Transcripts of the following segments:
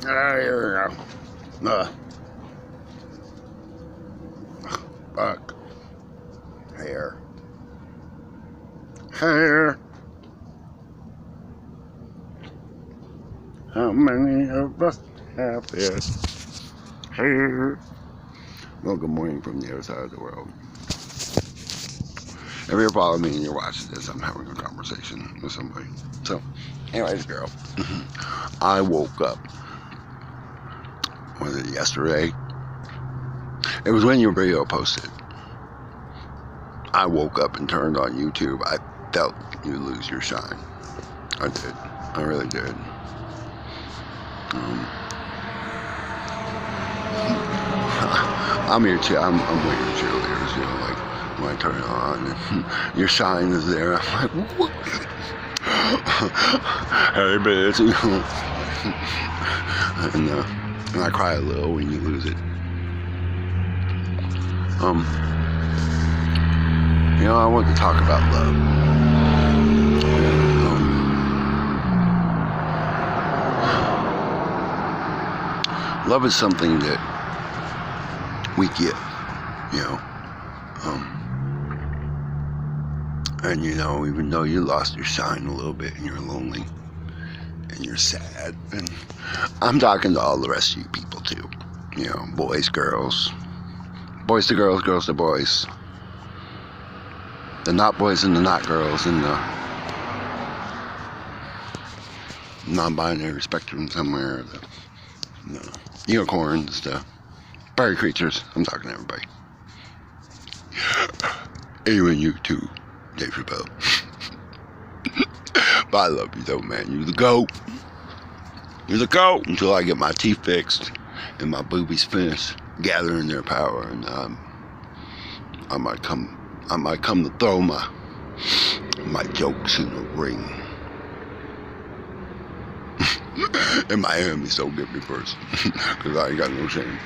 Here we go. Fuck. Hair. Hair. How many of us have it? Hair. Well, good morning from the other side of the world. If you're following me and you're watching this, I'm having a conversation with somebody. So, anyways, girl, I woke up. Was it yesterday? It was when your video posted. I woke up and turned on YouTube. I felt you lose your shine. I did. I really did. I'm with your cheerleaders, you know, like when I turn it on and your shine is there. I'm like, what? Hey, bitch. And I cry a little when you lose it. You know, I want to talk about love. Love is something that we give, you know. And you know, even though you lost your shine a little bit and you're lonely and you're sad, and I'm talking to all the rest of you people too, you know, boys, girls, boys to girls, girls to boys, the not boys and the not girls, and the non-binary spectrum somewhere, the unicorns, the fairy creatures. I'm talking to everybody. Even you too, Dave Chappelle. But I love you though, man. You're the GOAT. You're the GOAT until I get my teeth fixed and my boobies finished gathering their power, and I might come to throw my jokes in the ring. And my enemies don't get me first, because I ain't got no shame.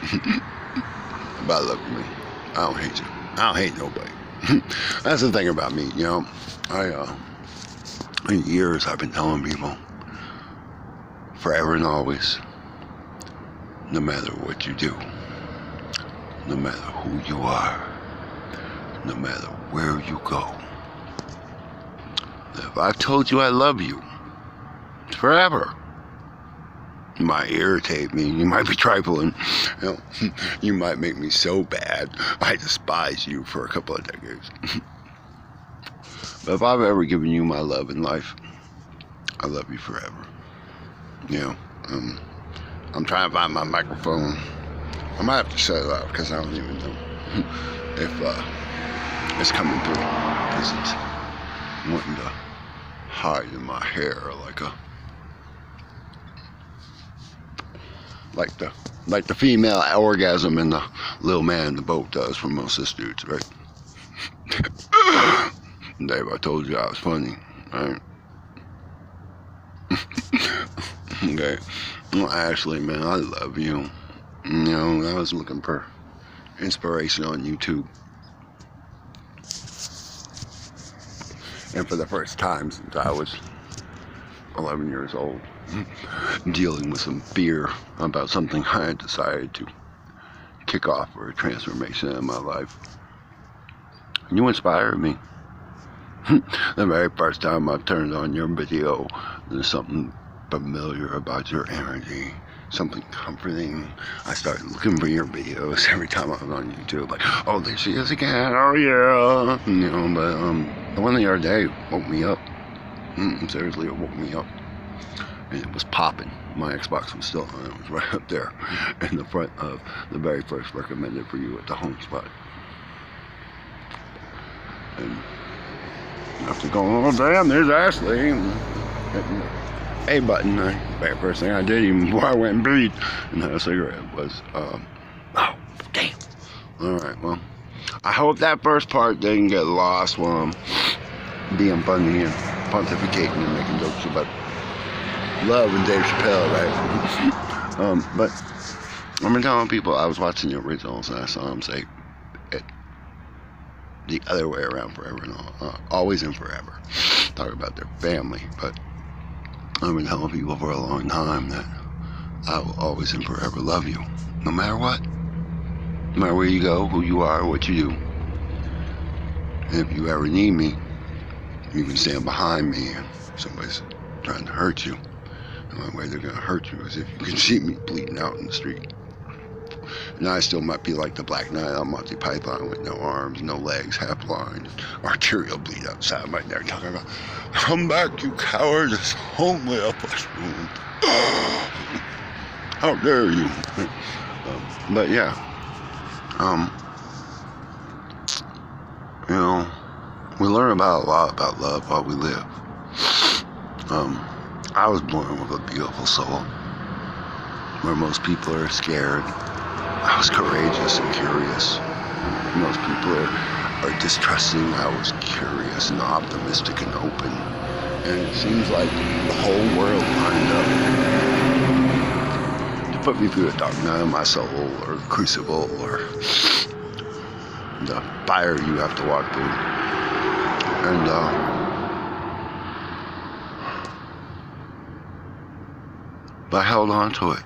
But I love you, man. I don't hate you. I don't hate nobody. That's the thing about me, you know. In years I've been telling people, forever and always, no matter what you do, no matter who you are, no matter where you go, if I've told you I love you, it's forever. You might irritate me, you might be trifling, you know, you might make me so bad I despise you for a couple of decades. But if I've ever given you my love in life, I love you forever. You know, I'm trying to find my microphone. I might have to shut it off because I don't even know if it's coming through, because it's wanting to hide in my hair like the female orgasm in the little man in the boat does for most of the dudes, right? Dave, I told you I was funny, right? Okay. Well, Ashley, man, I love you. You know, I was looking for inspiration on YouTube. And for the first time since I was 11 years old, dealing with some fear about something I had decided to kick off for a transformation in my life. And you inspired me. The very first time I turned on your video, there's something familiar about your energy, something comforting. I started looking for your videos every time I was on YouTube, like, oh, there she is again, oh yeah, you know. But the one the other day woke me up. Seriously, it woke me up, and it was popping. My Xbox was still on. It was right up there in the front of the very first recommended for you at the home spot. And after going, oh damn, there's Ashley, and hitting the A button, the very first thing I did, even before I went and breathed and had a cigarette, was, oh, damn. Alright, well, I hope that first part didn't get lost while I'm being funny and pontificating and making jokes about love and Dave Chappelle, right? But I've been telling people, I was watching the originals and I saw him say it the other way around, forever and always and forever. Talk about their family, but I've been telling people for a long time that I will always and forever love you, no matter what. No matter where you go, who you are, what you do. And if you ever need me, you can stand behind me and somebody's trying to hurt you. The only way they're going to hurt you is if you can see me bleeding out in the street. And I still might be like the Black Knight on Monty Python with no arms, no legs, half blind, arterial bleed outside my neck, talking about, "Come back, you coward, it's only a flesh wound. How dare you?" But yeah, you know, we learn about a lot about love while we live. I was born with a beautiful soul, where most people are scared. I was courageous and curious. Most people are distrusting. I was curious and optimistic and open. And it seems like the whole world lined up to put me through the dark night of my soul, or the crucible, or the fire you have to walk through. And but I held on to it.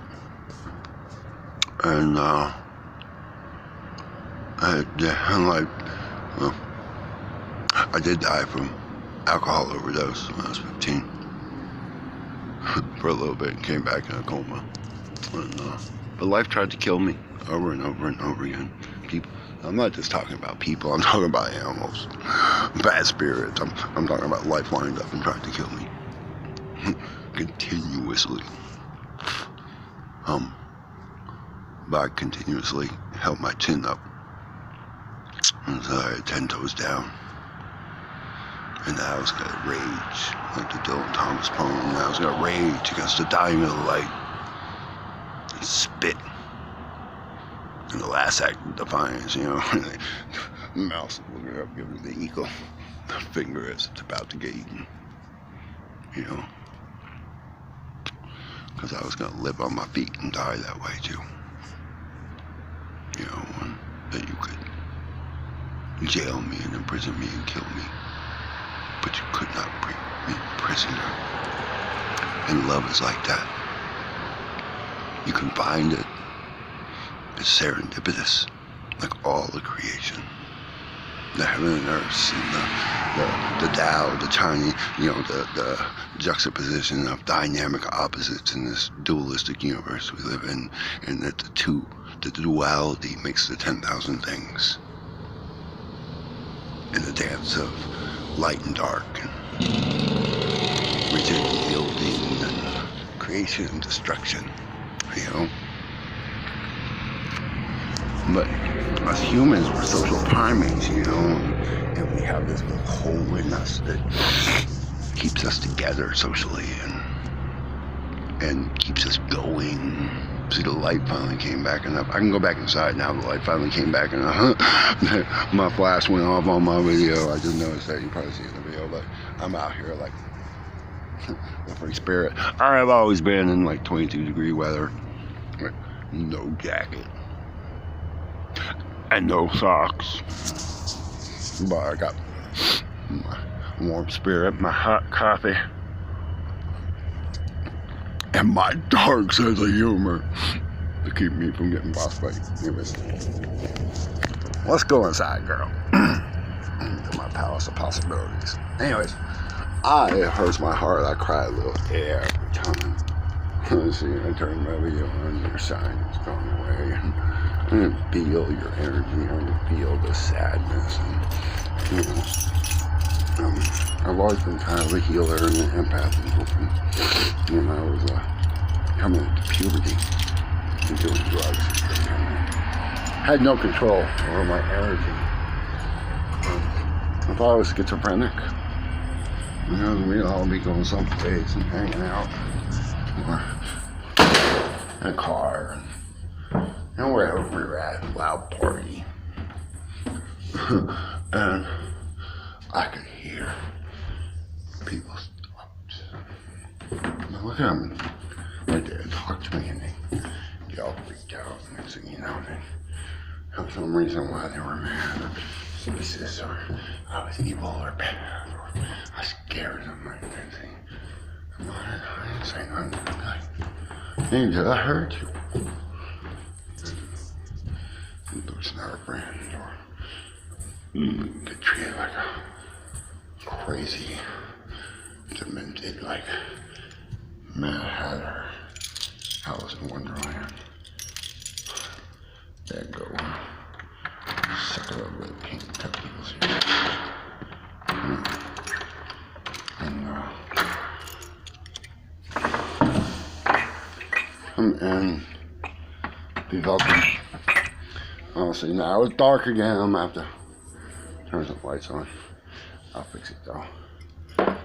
And I did die from alcohol overdose when I was 15 for a little bit and came back in a coma. And, but life tried to kill me over and over and over again. People, I'm not just talking about people, I'm talking about animals, bad spirits. I'm talking about life lined up and tried to kill me continuously. But I continuously held my chin up until I had 10 toes down. And I was going to rage, like the Dylan Thomas poem, and I was going to rage against the dying of the light and spit. And the last act of defiance, you know, the mouse looking up, giving the eagle the finger as it's about to get eaten, you know, because I was going to live on my feet and die that way too. You know, that you could jail me and imprison me and kill me, but you could not bring me prisoner. And love is like that. You can find it. It's serendipitous, like all the creation. The heaven and earth, and the Tao, the Chinese, you know, the juxtaposition of dynamic opposites in this dualistic universe we live in, and that the duality makes the 10,000 things. And the dance of light and dark, and rigid and yielding, and creation and destruction, you know. But us humans, we're social primates, you know, and we have this little hole in us that keeps us together socially and keeps us going. See, the light finally came back enough. I can go back inside now. The light finally came back enough. My flash went off on my video. I just noticed that. You can probably see it in the video, but I'm out here like the free spirit. I've always been in like 22-degree weather with no jacket and no socks. But I got my warm spirit, my hot coffee, and my dark sense of humor to keep me from getting bossed by humans. Let's go inside, girl. To my palace of possibilities. Anyways, it hurts my heart. I cry a little every time. See, I turn my video on, your sign is going away. And I can feel your energy. I can feel the sadness. And, you know, I've always been kind of a healer and an empath and hoping when I was coming into puberty and doing drugs. Had no control over my energy. I thought I was schizophrenic. You know, we'd all be going someplace and hanging out, or in a car, and wherever we were at, a loud party. And I could hear people's thoughts. Now look at them. My dad talked to me and they all freaked out. Next thing you know, for some reason why they were mad or racist or I was evil or bad or I scared them or anything. I didn't say nothing. Hey, did I hurt you? Losing our friend or get treated like a crazy, demented, like Mad Hatter, Alice in Wonderland. There you go. Suck it up with pink tentacles here. And be welcome. Honestly, now it's dark again. I'm gonna have to turn some lights on. I'll fix it though. But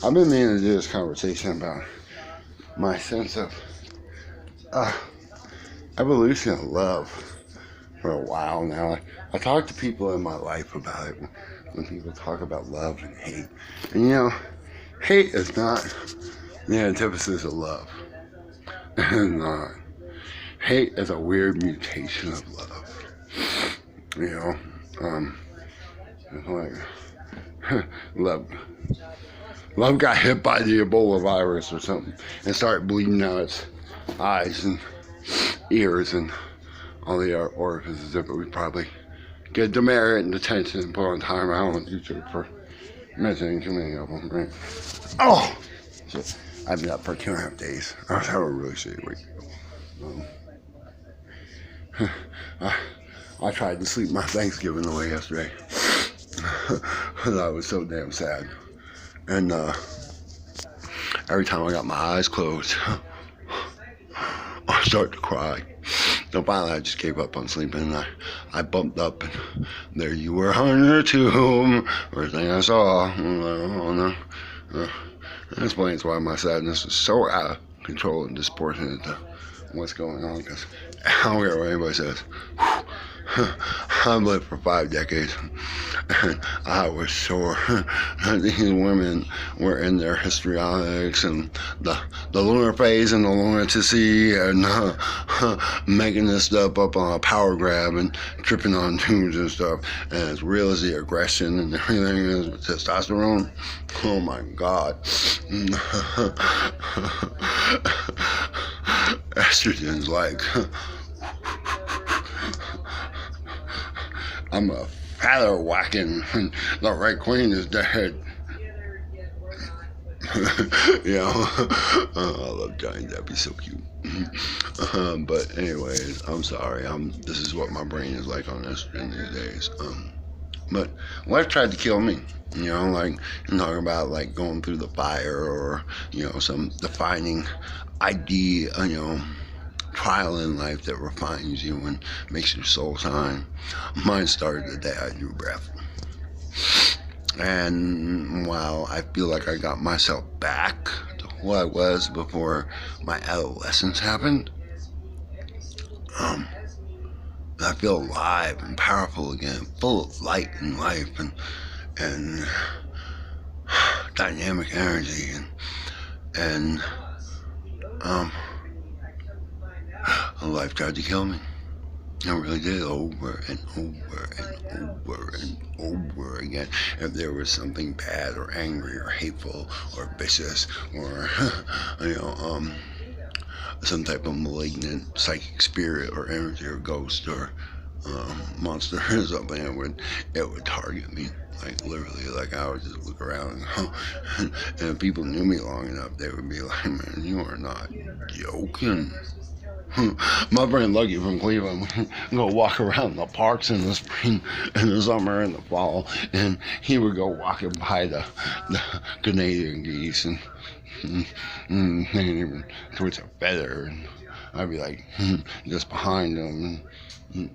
I've been meaning to do this conversation about my sense of evolution of love for a while now. I talk to people in my life about it when people talk about love and hate. And you know, hate is not the antithesis of love. It's not. Hate is a weird mutation of love. You know, it's like love got hit by the Ebola virus or something and started bleeding out its eyes and ears and all the orifices of it. We probably get demerit and detention and put on time out on YouTube for mentioning too many of them, right? Oh! Shit. I've been up for 2.5 days. I was having a really shitty week. I tried to sleep my Thanksgiving away yesterday. I was so damn sad. And every time I got my eyes closed, I started to cry. So finally I just gave up on sleeping and I bumped up and there you were on your tomb. First thing I saw. Oh no. That explains why my sadness is so out of control and disproportionate to what's going on, because I don't care what anybody says. I've lived for 5 decades, and I was sure that these women were in their histrionics and the lunar phase and the lunaticity and making this stuff up on a power grab and tripping on tunes and stuff. And as real as the aggression and everything is with testosterone, oh my God. Estrogen's like, I'm a feather whacking, and the Red Queen is dead. You know, I love Johnny Depp, he's so cute. But anyways, I'm sorry. This is what my brain is like on estrogen these days. But life tried to kill me. You know, like I'm talking about like going through the fire or you know some defining idea. You know. Trial in life that refines you and makes your soul shine. Mine started the day I drew breath. And while I feel like I got myself back to who I was before my adolescence happened, I feel alive and powerful again, full of light and life and dynamic energy and life tried to kill me. It really did, over and over and over and over again. If there was something bad or angry or hateful or vicious or you know some type of malignant psychic spirit or energy or ghost or monster or something, it would target me. Like literally, like I would just look around and if people knew me long enough, they would be like, "Man, you are not joking." My friend Lucky from Cleveland would go walk around the parks in the spring, in the summer, in the fall, and he would go walking by the Canadian geese and even twitch a feather, and I'd be like just behind them, and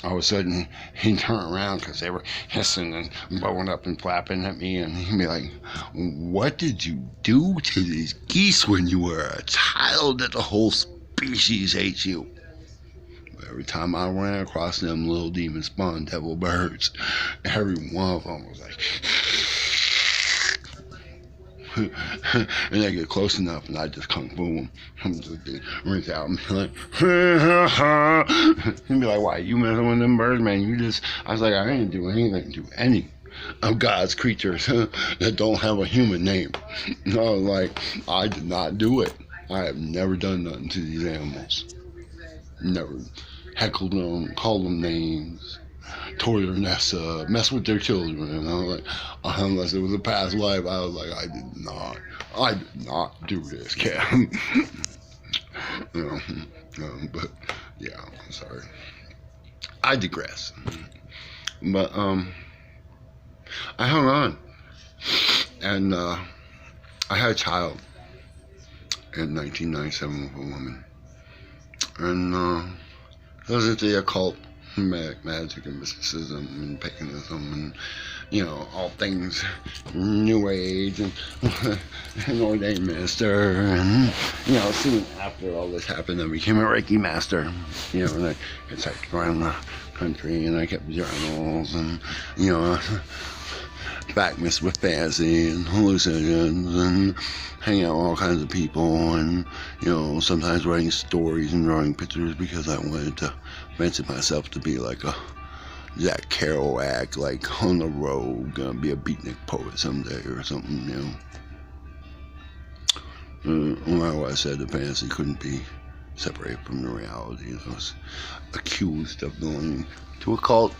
all of a sudden he'd turn around because they were hissing and blowing up and flapping at me, and he'd be like, "What did you do to these geese when you were a child that the whole species hates you?" Every time I ran across them little demon spawn devil birds, every one of them was like and they get close enough and I just kung fu them. I'm just reach out and be like he'd be like, "Why you messing with them birds, man? I was like, I didn't do anything to any of God's creatures that don't have a human name. No, like I did not do it. I have never done nothing to these animals. Never heckled them, called them names, tore their nests up, messed with their children. And I was like, unless it was a past life, I was like, I did not do this, cat. you know, but yeah, I'm sorry. I digress. But I hung on, and I had a child in 1997 with a woman, and it was into the occult, magic and mysticism and paganism and, you know, all things New Age and an ordained minister. And, you know, soon after all this happened, I became a Reiki master, you know, and I hitchhiked around the country and I kept journals and, you know, back mixed with fantasy and hallucinogens and hanging out with all kinds of people and, you know, sometimes writing stories and drawing pictures because I wanted to fancy myself to be like a Jack Kerouac, like on the road, gonna be a beatnik poet someday or something, you know. No matter what I said, the fantasy couldn't be separated from the reality. I was accused of belonging to a cult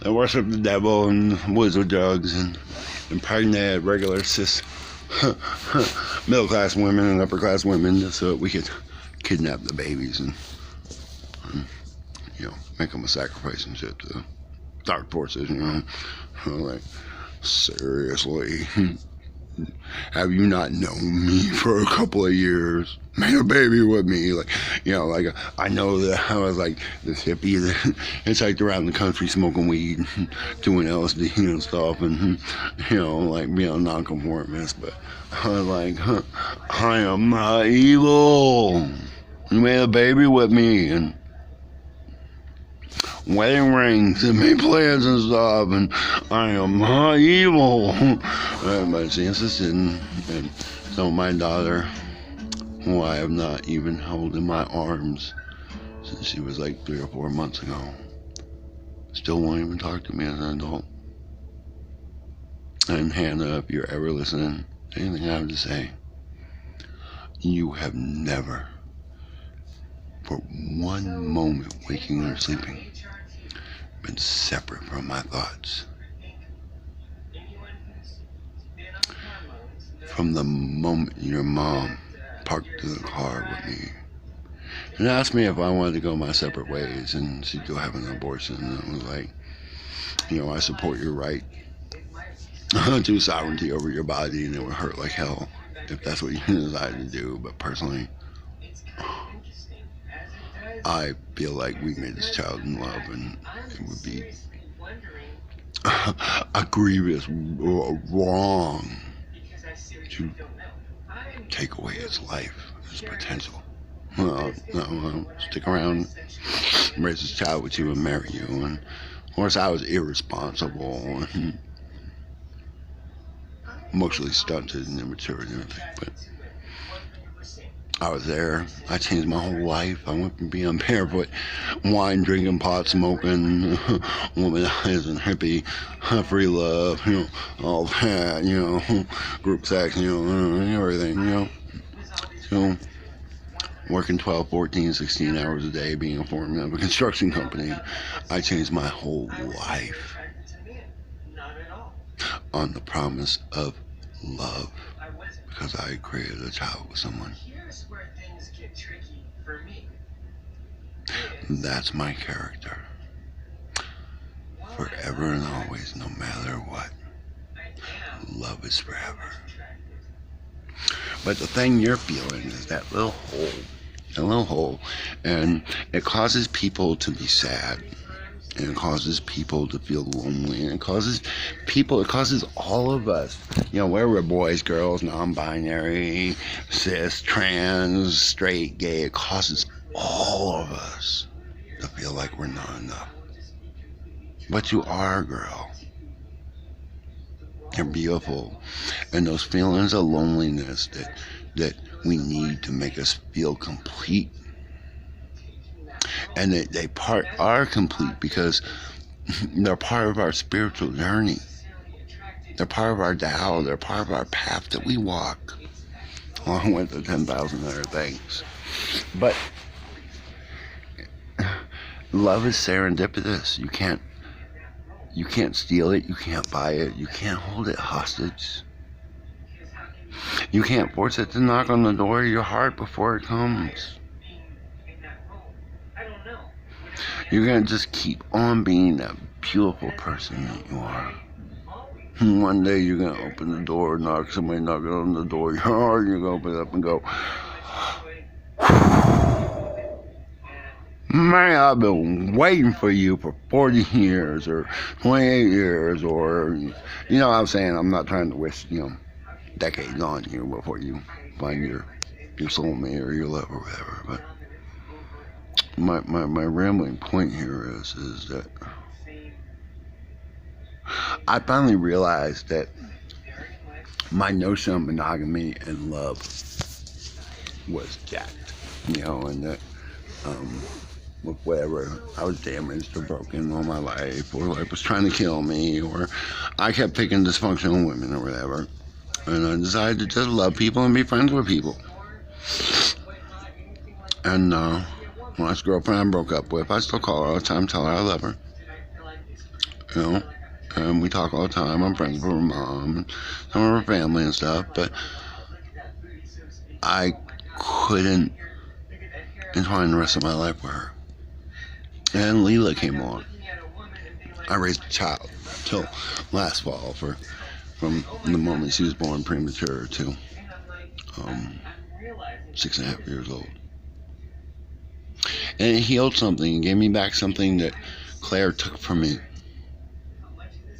that worship the devil and wizard drugs and impregnated regular cis middle class women and upper class women just so that we could kidnap the babies and you know, make them a sacrifice and shit to the dark forces, you know. Like, seriously, have you not known me for a couple of years? Made a baby with me, like, you know, like, I know that I was like this hippie that hitchhiked around the country smoking weed, doing LSD and stuff, and, you know, like being a nonconformist, but I was like, I am not evil. You made a baby with me, and wedding rings and made plans and stuff, and I am not evil. But she insisted, and so my daughter, who I have not even held in my arms since she was like 3 or 4 months ago, still won't even talk to me as an adult. And Hannah, if you're ever listening to anything I have to say, you have never, for one moment, waking or sleeping, been separate from my thoughts. From the moment your mom parked in the car with me and asked me if I wanted to go my separate ways and she'd go have an abortion, and I was like, you know, I support your right to sovereignty over your body, and it would hurt like hell if that's what you decide to do, but personally, I feel like we made this child in love, and it would be a grievous wrong to take away his life, his potential. Well, no, stick around, raise this child with you and marry you. And of course I was irresponsible and emotionally stunted and immature and everything, but I was there. I changed my whole life. I went from being barefoot, wine drinking, pot smoking, womanizing, hippie, free love, you know, all that, you know, group sex, you know, everything, you know. So, working 12, 14, 16 hours a day, being a foreman of a construction company, I changed my whole life on the promise of love, because I created a child with someone. That's my character. Forever and always, no matter what. Love is forever. But the thing you're feeling is that little hole. And it causes people to be sad. And it causes people to feel lonely. And it causes all of us, you know, whether we're boys, girls, non-binary, cis, trans, straight, gay, it causes all of us to feel like we're not enough. But you are, girl. You're beautiful. And those feelings of loneliness that we need to make us feel complete. And they are complete because they're part of our spiritual journey. They're part of our Tao. They're part of our path that we walk. along with the 10,000 other things. But love is serendipitous. You can't steal it. You can't buy it. You can't hold it hostage. You can't force it to knock on the door of your heart before it comes. You're going to just keep on being that beautiful person that you are. And one day you're going to open the door, somebody knocking on the door of your heart, and you're going to open it up and go, man, I've been waiting for you for 40 years or 28 years or, you know what I'm saying? I'm not trying to wish, decades on you before you find your soulmate or your love or whatever. But my rambling point here is that I finally realized that my notion of monogamy and love was jacked, and that with whatever I was damaged or broken all my life, or life was trying to kill me, or I kept picking dysfunctional women or whatever, and I decided to just love people and be friends with people. And when this girlfriend I broke up with, I still call her all the time, tell her I love her, and we talk all the time. I'm friends with her mom and some of her family and stuff, but I couldn't entwine the rest of my life with her. And Leela came along. I raised a child till last fall from the moment she was born premature to 6.5 years old. And it healed something and gave me back something that Claire took from me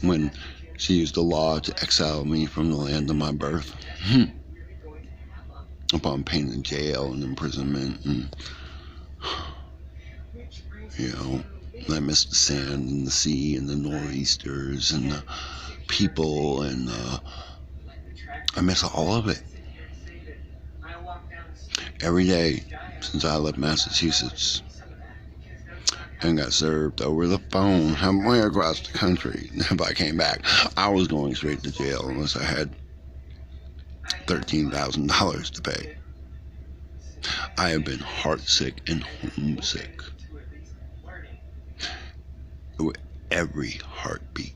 when she used the law to exile me from the land of my birth upon pain of jail and imprisonment. And I miss the sand and the sea and the nor'easters and the people, and I miss all of it. Every day since I left Massachusetts and got served over the phone halfway across the country. If I came back, I was going straight to jail unless I had $13,000 to pay. I have been heartsick and homesick with every heartbeat.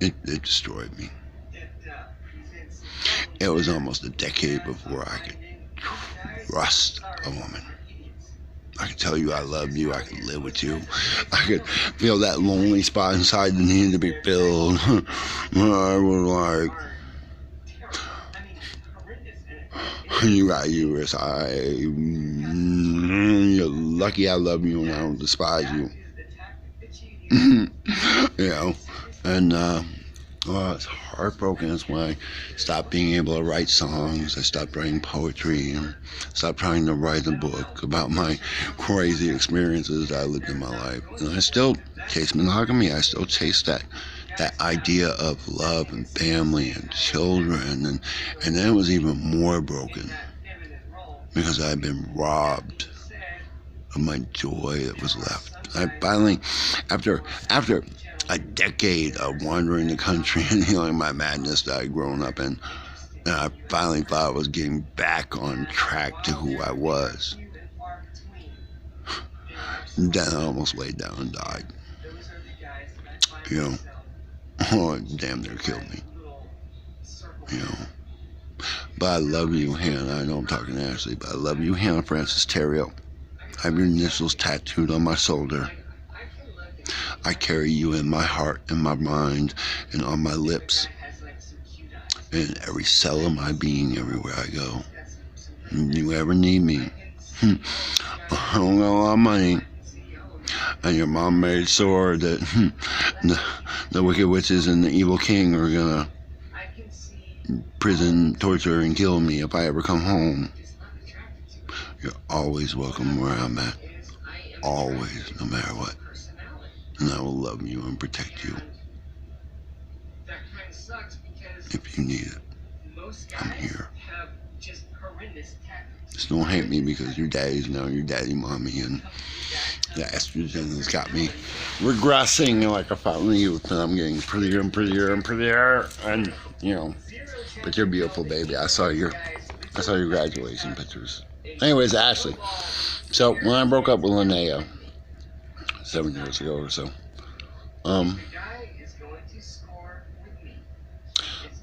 It destroyed me. It was almost a decade before I could trust a woman. I could tell you I love you, I could live with you, I could feel that lonely spot inside that needed to be filled. I was like, you got you're lucky I love you and I don't despise you. And I was heartbroken. That's when I stopped being able to write songs. I stopped writing poetry and stopped trying to write a book about my crazy experiences that I lived in my life. And I still chase monogamy. I still chase that idea of love and family and children. And then it was even more broken because I had been robbed of my joy that was left. I finally, after a decade of wandering the country and healing my madness that I'd grown up in, and I finally thought I was getting back on track to who I was. Then I almost laid down and died. Oh, it damn near killed me. But I love you, Hannah. I know I'm talking to Ashley, but I love you, Hannah Francis Theriault. I have your initials tattooed on my shoulder. I carry you in my heart, in my mind, and on my lips, in every cell of my being, everywhere I go. If you ever need me, I don't got a lot of money, and your mom made sure that the wicked witches and the evil king are gonna prison, torture, and kill me if I ever come home. You're always welcome where I'm at. Always, no matter what. And I will love you and protect you. If you need it, I'm here. Just don't hate me because your daddy's now your daddy mommy, and the estrogen has got me regressing like a fountain of youth, and I'm getting prettier and prettier and prettier, and But you're beautiful, baby. I saw your graduation pictures. Anyways, Ashley. So when I broke up with Linnea 7 years ago or so,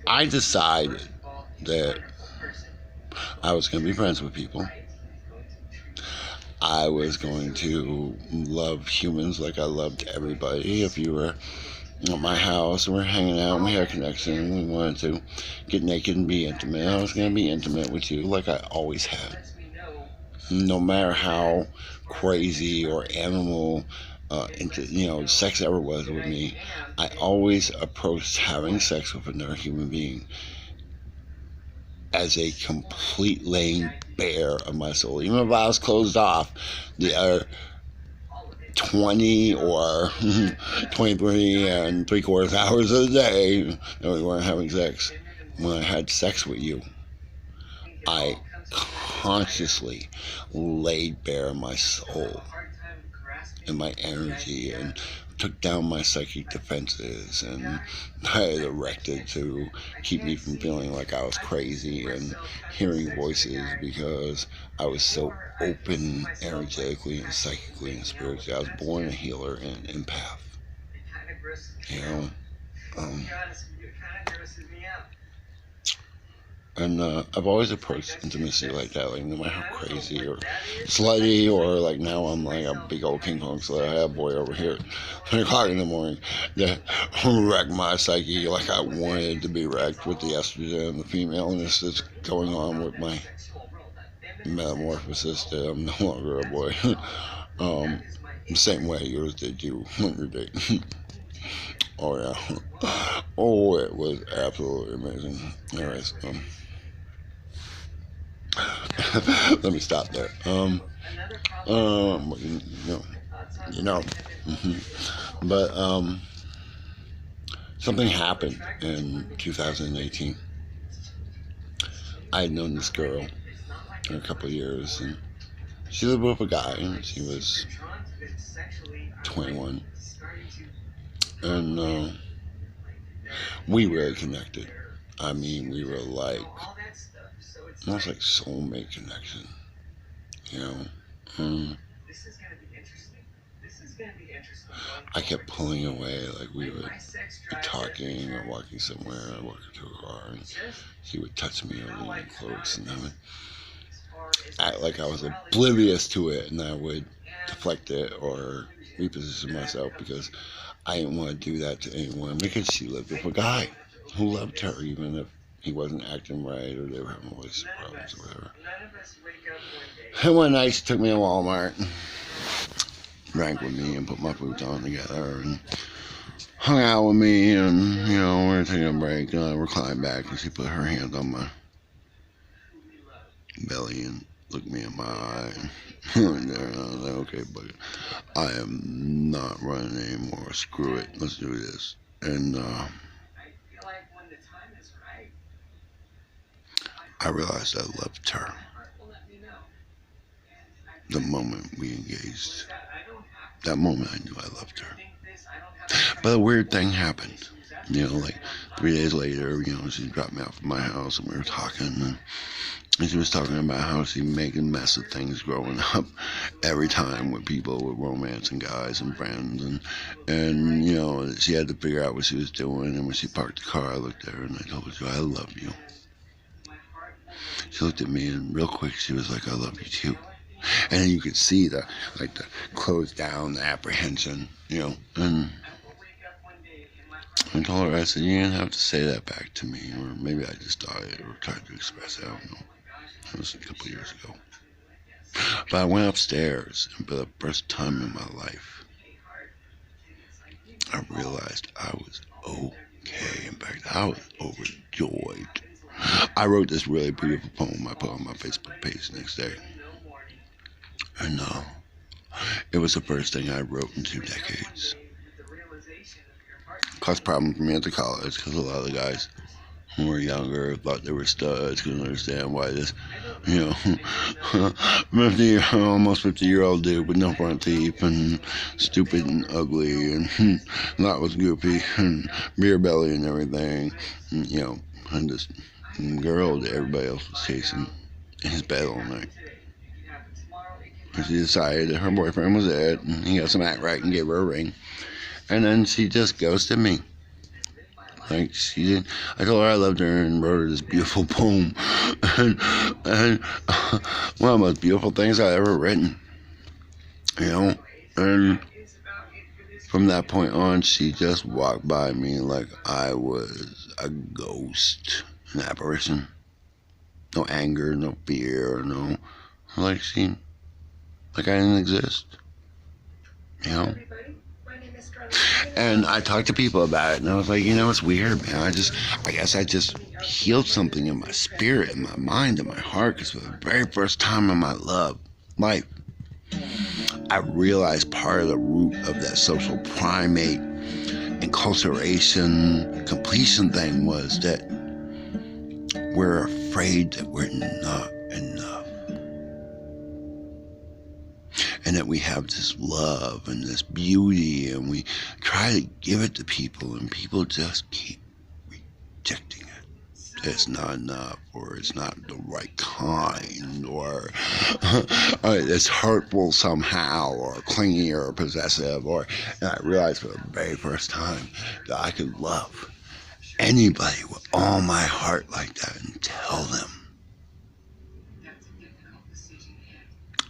I decided that I was going to be friends with people. I was going to love humans like I loved everybody. If you were at my house and we're hanging out and we had a connection and we wanted to get naked and be intimate, I was going to be intimate with you like I always have. No matter how crazy or animal sex ever was with me, I always approached having sex with another human being as a complete laying bare of my soul. Even if I was closed off, the other 20 or 23 and 3/4 hours of the day that we weren't having sex. When I had sex with you, I consciously laid bare my soul and my energy and took down my psychic defenses, and I had erected to keep me from feeling like I was crazy and hearing voices, because I was so open energetically and psychically and spiritually. I was born a healer and an empath. You know, and I've always approached intimacy like that, like no matter how crazy or slutty, or like now I'm like a big old King Kong slut. I had a boy over here at 3 o'clock in the morning that wrecked my psyche like I wanted to be wrecked, with the estrogen and the femaleness that's going on with my metamorphosis, that I'm no longer a boy. The same way yours did you when you're dating. Oh yeah. Oh, it was absolutely amazing. Anyways, let me stop there. But something happened in 2018. I had known this girl for a couple of years, and she lived with a guy, and she was 21, and we really connected. I mean, we were like almost like soulmate connection, you know. I kept pulling away, like we would be talking or walking somewhere. I'd walk into a car, and she would touch me or lean close, and I would act like I was oblivious to it, and I would deflect it or reposition myself, because I didn't want to do that to anyone, because she lived with a guy who loved her, even if he wasn't acting right or they were having relationship problems or whatever. And one night she took me to Walmart, drank with me and put my boots on together and hung out with me, and we were taking a break, and I reclined back, and she put her hand on my belly and looked me in my eye, and I was like, okay, but I am not running anymore. Screw it, let's do this. And I realized I loved her the moment we engaged. That moment I knew I loved her. But a weird thing happened. Like 3 days later, she dropped me off at my house, and we were talking, and she was talking about how she made a mess of things growing up every time with people, with romance and guys and friends, and she had to figure out what she was doing. And when she parked the car, I looked at her and I told her, I love you. She looked at me, and real quick she was like, I love you too. And then you could see the close down, the apprehension, and I told her, I said, you didn't have to say that back to me, or maybe I just thought it or tried to express it, I don't know. That was a couple of years ago. But I went upstairs, and for the first time in my life, I realized I was okay. In fact, I was overjoyed. I wrote this really beautiful poem I put on my Facebook page the next day. And it was the first thing I wrote in 2 decades. Caused problems for me at the college, because a lot of the guys who were younger thought they were studs, couldn't understand why this, almost 50-year-old dude with no front teeth and stupid and ugly and not was goofy and beer belly and everything, and just girl that everybody else was chasing in his bed all night. And she decided that her boyfriend was dead, and he got some act right and gave her a ring. And then she just ghosted me. Like, she didn't. I told her I loved her and wrote her this beautiful poem. and one of the most beautiful things I've ever written. You know? And from that point on, she just walked by me like I was a ghost, an apparition. No anger, no fear, no. Like I didn't exist. You know? And I talked to people about it, and I was like, it's weird, man. I guess I just healed something in my spirit, in my mind, in my heart, because for the very first time in my life, I realized part of the root of that social primate enculturation, completion thing was that we're afraid that we're not enough. And that we have this love and this beauty, and we try to give it to people, and people just keep rejecting it. It's not enough, or it's not the right kind, or it's hurtful somehow, or clingy, or possessive, and I realized for the very first time that I could love anybody with all my heart like that and tell them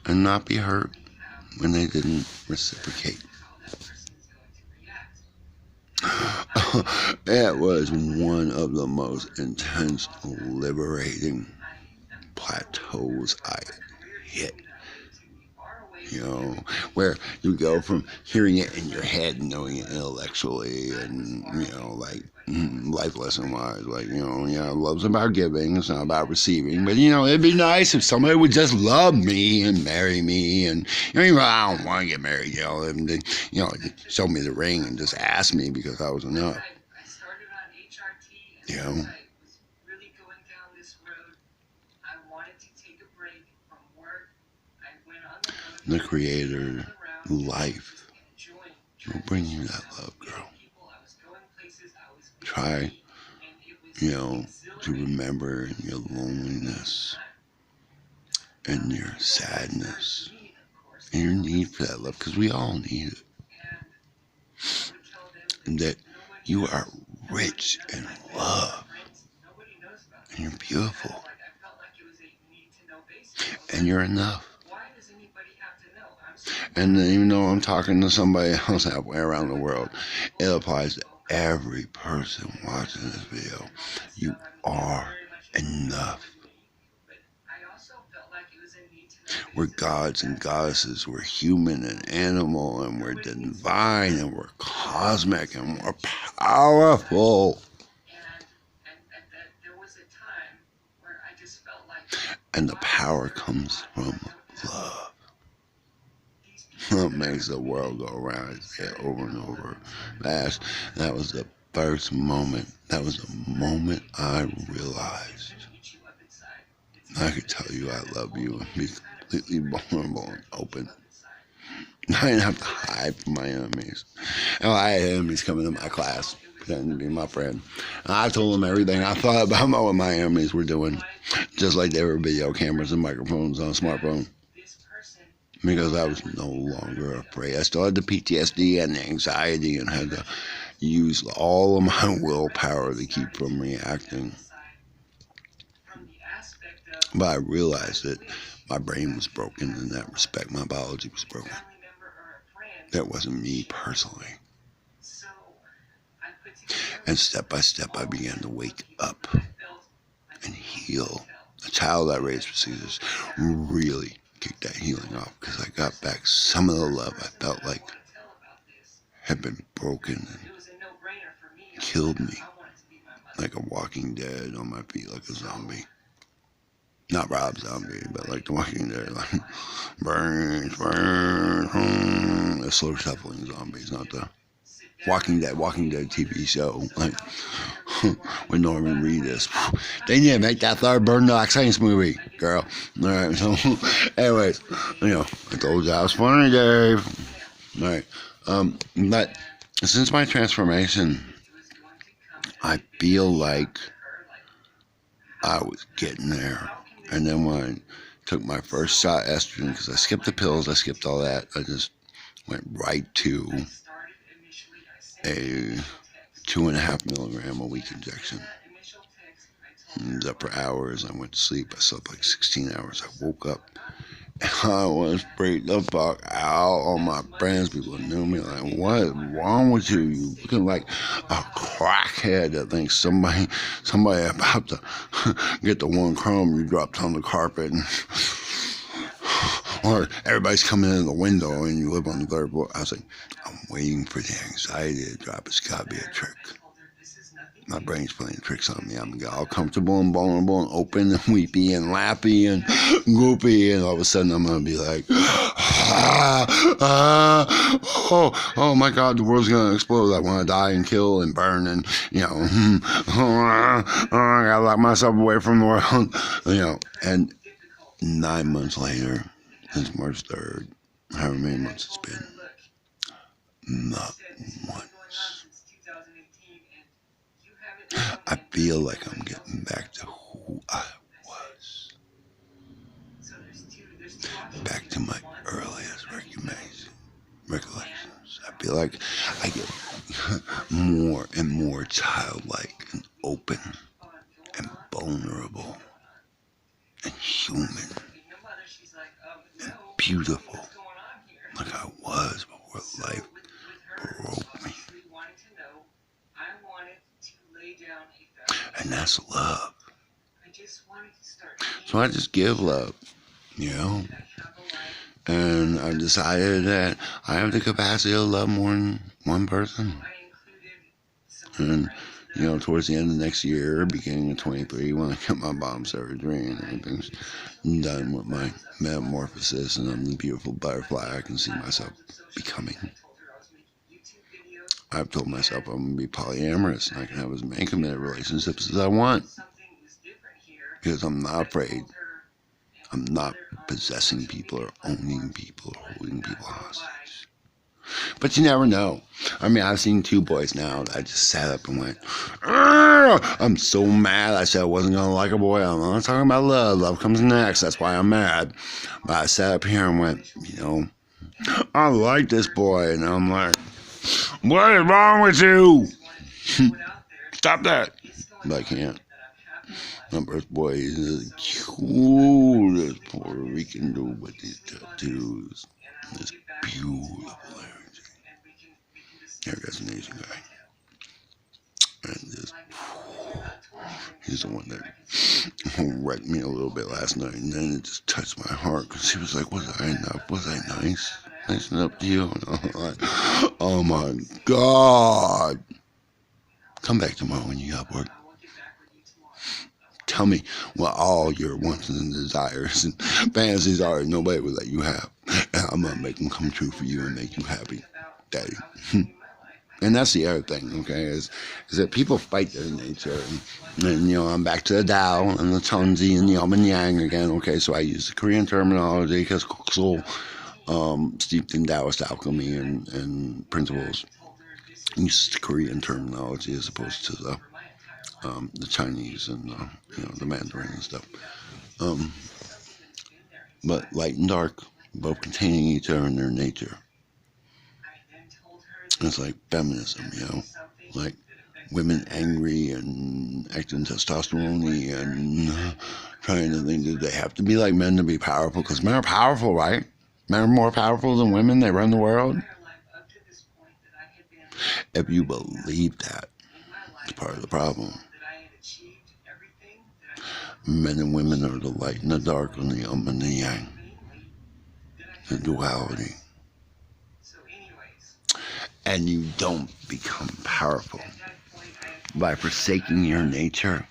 and not be hurt when they didn't reciprocate. It was one of the most intense, liberating plateaus I hit. Where you go from hearing it in your head and knowing it intellectually and, life lesson wise, love's about giving, it's not about receiving, but, it'd be nice if somebody would just love me and marry me, and, I don't want to get married, and, show me the ring and just ask me because I was enough, The Creator, life, will bring you that love, girl. Try, to remember your loneliness and your sadness and your need for that love, because we all need it. And that you are rich in love, and you're beautiful, and you're enough. And even though I'm talking to somebody else halfway around the world, it applies to every person watching this video. You are enough. We're gods and goddesses. We're human and animal, and we're divine, and we're cosmic, and we're powerful. And the power comes from love. What makes the world go around, I say it over and over. That was the first moment. That was the moment I realized I could tell you I love you and be completely vulnerable and open. I didn't have to hide from my enemies. I had enemies coming to my class, pretending to be my friend. And I told them everything I thought about what my enemies were doing, just like there were video cameras and microphones on a smartphone. Because I was no longer afraid. I still had the PTSD and the anxiety and had to use all of my willpower to keep from reacting. But I realized that my brain was broken in that respect. My biology was broken. That wasn't me personally. And step by step, I began to wake up and heal. The child I raised for Caesars really kicked that healing off, because I got back some of the love I felt like had been broken and killed me, like a Walking Dead on my feet, like a zombie. Not Rob Zombie, but like the Walking Dead, like burns, the slow shuffling zombies, not the Walking Dead TV show, like with Norman Reedus. They need to make that third Boondock Saints movie, girl. Alright, so anyways, I told you I was funny, Dave. Alright, but since my transformation, I feel like I was getting there. And then when I took my first shot of estrogen, because I skipped the pills, I skipped all that, I just went right to a 2.5 milligram a week injection. And it was up for hours. I went to sleep. I slept like 16 hours. I woke up and I was freaked the fuck out. All my friends, people knew me, like, what is wrong with you? You looking like a crackhead that thinks somebody about to get the one crumb you dropped on the carpet. And or everybody's coming in the window and you live on the third floor. I was like, I'm waiting for the anxiety to drop. It's got to be a trick. My brain's playing tricks on me. I'm going to get all comfortable and vulnerable and open and weepy and lappy and goopy. And all of a sudden I'm going to be like, oh my God, the world's going to explode. I want to die and kill and burn and, I got to lock myself away from the world, And 9 months later, since March 3rd, however many months it's been, not once. I feel like I'm getting back to who I was. Back to my earliest recollections. I feel like I get more and more childlike and open and vulnerable and human and beautiful like I was before life broke me. And that's love. So I just give love, And I decided that I have the capacity to love more than one person. And, towards the end of next year, beginning of 23, when I get my bottom surgery and everything's done with my metamorphosis and I'm the beautiful butterfly I can see myself becoming. I've told myself I'm going to be polyamorous and I can have as many committed relationships as I want. Because I'm not afraid. I'm not possessing people or owning people or holding people hostage. But you never know. I mean, I've seen 2 boys now that I just sat up and went, I'm so mad. I said I wasn't going to like a boy. I'm not talking about love. Love comes next. That's why I'm mad. But I sat up here and went, I like this boy. And I'm like, what is wrong with you? Stop that. But I can't. My first boy is the cutest Puerto Rican dude with these tattoos. This beautiful energy. Haircut's an Asian guy. And he's the one that wrecked me a little bit last night. And then it just touched my heart because he was like, was I enough? Was I nice? Nice enough to you? And I'm like, oh my God. Come back tomorrow when you got work. Tell me what all your wants and desires and fantasies are and nobody will let you have. And I'm going to make them come true for you and make you happy, Daddy. And that's the other thing, okay, is that people fight their nature. And I'm back to the Tao and the Chunzi and the Yin and Yang again, okay, so I use the Korean terminology because Kuksul, steeped in Taoist alchemy and principles, uses the Korean terminology as opposed to the Chinese and the Mandarin and stuff. But light and dark, both containing each other in their nature. It's like feminism, like women angry and acting testosterone-y and trying to think that they have to be like men to be powerful, because men are powerful, right? Men are more powerful than women. They run the world. If you believe that, it's part of the problem. Men and women are the light and the dark and the yin and the yang. The duality. And you don't become powerful by forsaking your nature.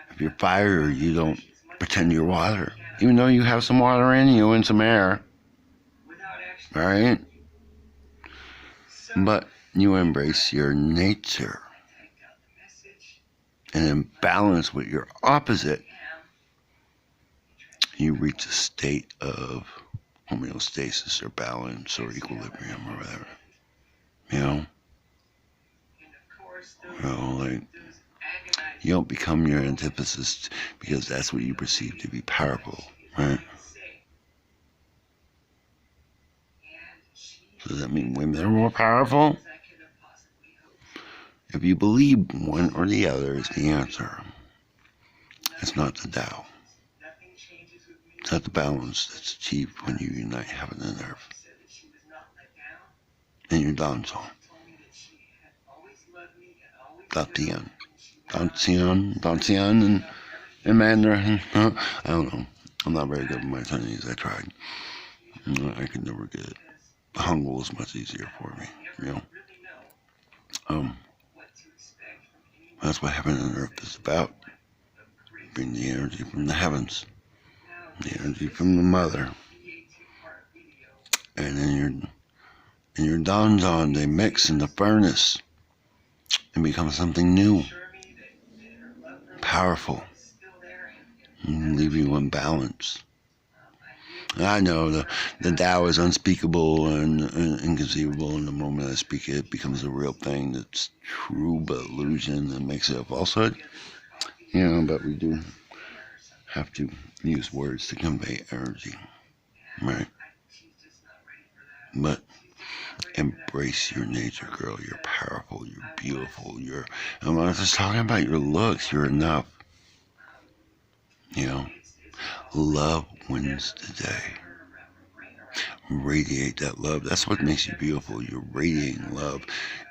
If you're fire, you don't pretend you're water. Even though you have some water in you and some air. Right? But you embrace your nature. And in balance with your opposite, you reach a state of homeostasis or balance or equilibrium or whatever. Like You don't become your antithesis because that's what you perceive to be powerful, right? So does that mean women are more powerful? If you believe one or the other is the answer, it's not the Tao. It's not the balance that's achieved when you unite heaven and earth in your Danzon. Dantian. Dantian in Mandarin. I don't know. I'm not very good with my Chinese. I tried. I could never get it. Hangul is much easier for me, you know. That's what heaven and earth is about. Bring the energy from the heavens, the energy from the mother, and in your Danzon they mix in the furnace and become something new, powerful, and leave you in balance. I know the Tao is unspeakable and inconceivable, and the moment I speak it, it becomes a real thing that's true but illusion and makes it a falsehood. You know, but we do have to use words to convey energy, right? But embrace your nature, girl. You're powerful, you're beautiful, I'm not just talking about your looks, you're enough. You know, love wins the day. Radiate that love. That's what makes you beautiful. You're radiating love.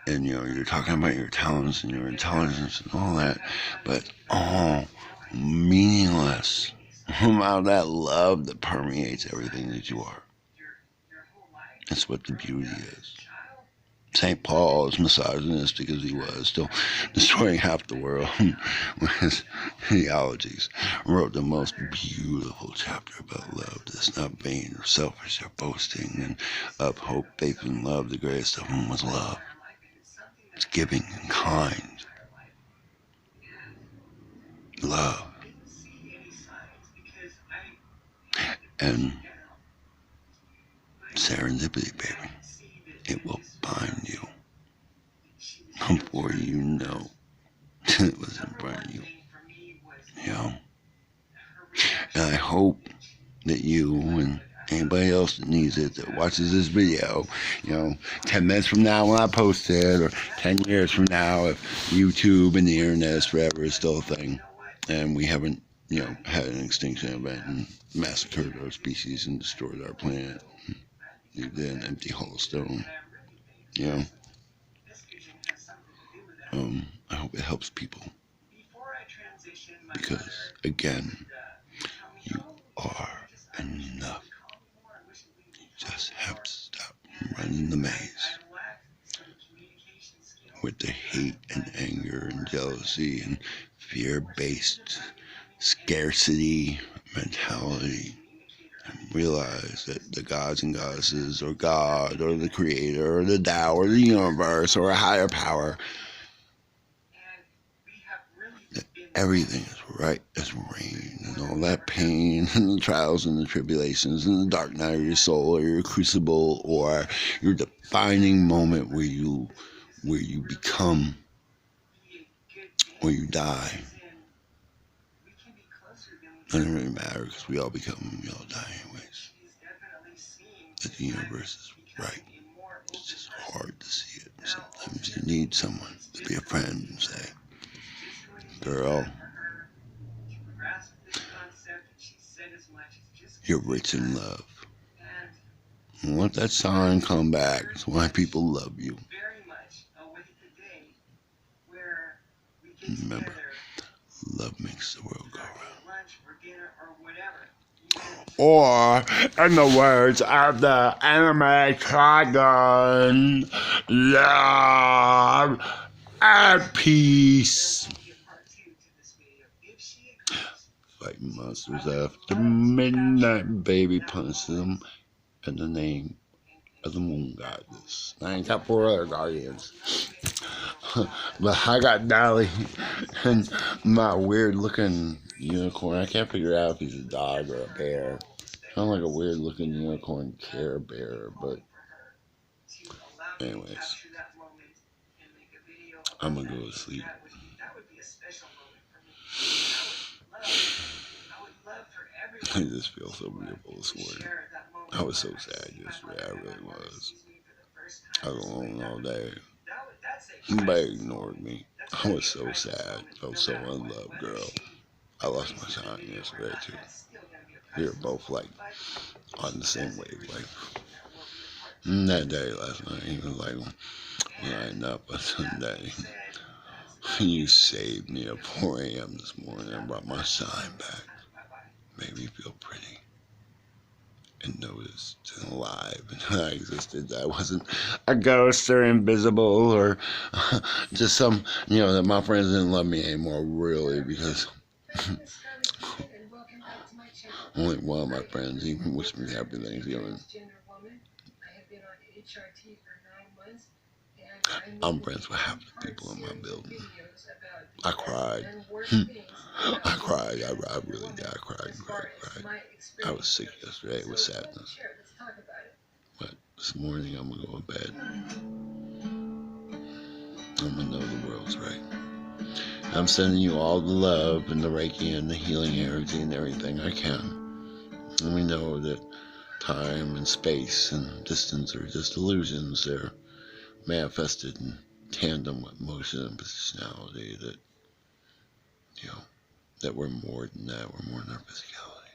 And, you know, you're talking about your talents and your intelligence and all that, but all meaningless without that love that permeates everything that you are. That's what the beauty is. St. Paul, as misogynistic as he was, still destroying half the world with his ideologies, wrote the most beautiful chapter about love that's not vain or selfish or boasting, and of hope, faith, and love. The greatest of them was love. It's giving and kind. Love. And serendipity, baby. It will bind you before you know it was in front of you. You know? And I hope that you and anybody else that needs it, that watches this video, 10 minutes from now when I post it, or 10 years from now, if YouTube and the internet is forever is still a thing, and we haven't, had an extinction event and massacred our species and destroyed our planet, lived in an empty hollow stone, I hope it helps people, because, again, you are enough. You just have to stop running the maze with the hate and anger and jealousy and fear-based scarcity mentality, and realize that the gods and goddesses, or God, or the creator, or the Tao, or the universe, or a higher power, that everything is right as rain, and all that pain and the trials and the tribulations and the dark night of your soul, or your crucible, or your defining moment where you become, where you die. Doesn't really matter, because we all become and we all die anyways. That the universe is right. It's just hard to see it. Sometimes you need someone to be a friend and say, girl, you're rich in love. And let that sign come back. It's why people love you. And remember, love makes the world go round. Or, in the words of the anime dragon, love and peace. Fighting monsters after midnight, baby, punch them in the name of the moon goddess. I ain't got 4 other guardians. But I got Dolly and my weird looking unicorn. I can't figure out if he's a dog or a bear. Kind of like a weird looking unicorn Care Bear, but anyways, I'm gonna go to sleep. I just feel so beautiful this morning. I was so sad yesterday, I really was. I was alone all day. Everybody ignored me. I was so sad. I felt so unloved, girl. I lost my shine yesterday too. We were both like on the same wavelength. And that day last night, he was like, line up on Sunday. You saved me at 4 a.m. this morning and brought my shine back. Made me feel pretty and noticed and alive and I existed. I wasn't a ghost or invisible or just some, that my friends didn't love me anymore, really, because only one of my friends even wished me happy Thanksgiving. I'm friends with half the people in my building. I cried. I cried. I really did. I cried. I was sick yesterday with sadness. But this morning I'm going to go to bed. I'm going to know the world's right. I'm sending you all the love and the Reiki and the healing energy and everything I can. And we know that time and space and distance are just illusions. They're manifested in tandem with motion and positionality, that, that we're more than that. We're more than our physicality.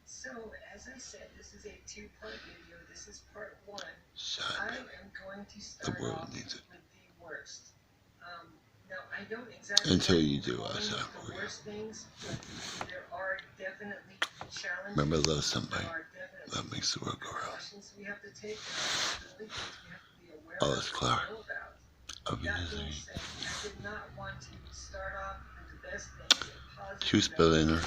So, as I said, this is a 2-part video. This is part 1. I am going to start the world needs it. With the worst. Now, I don't exactly until you do, I say for you. There are definitely challenges. Remember, love somebody. Love makes the world go round. We have to take all is clear. I'll be listening. I did not want to start off with the best things. Choose Berliner.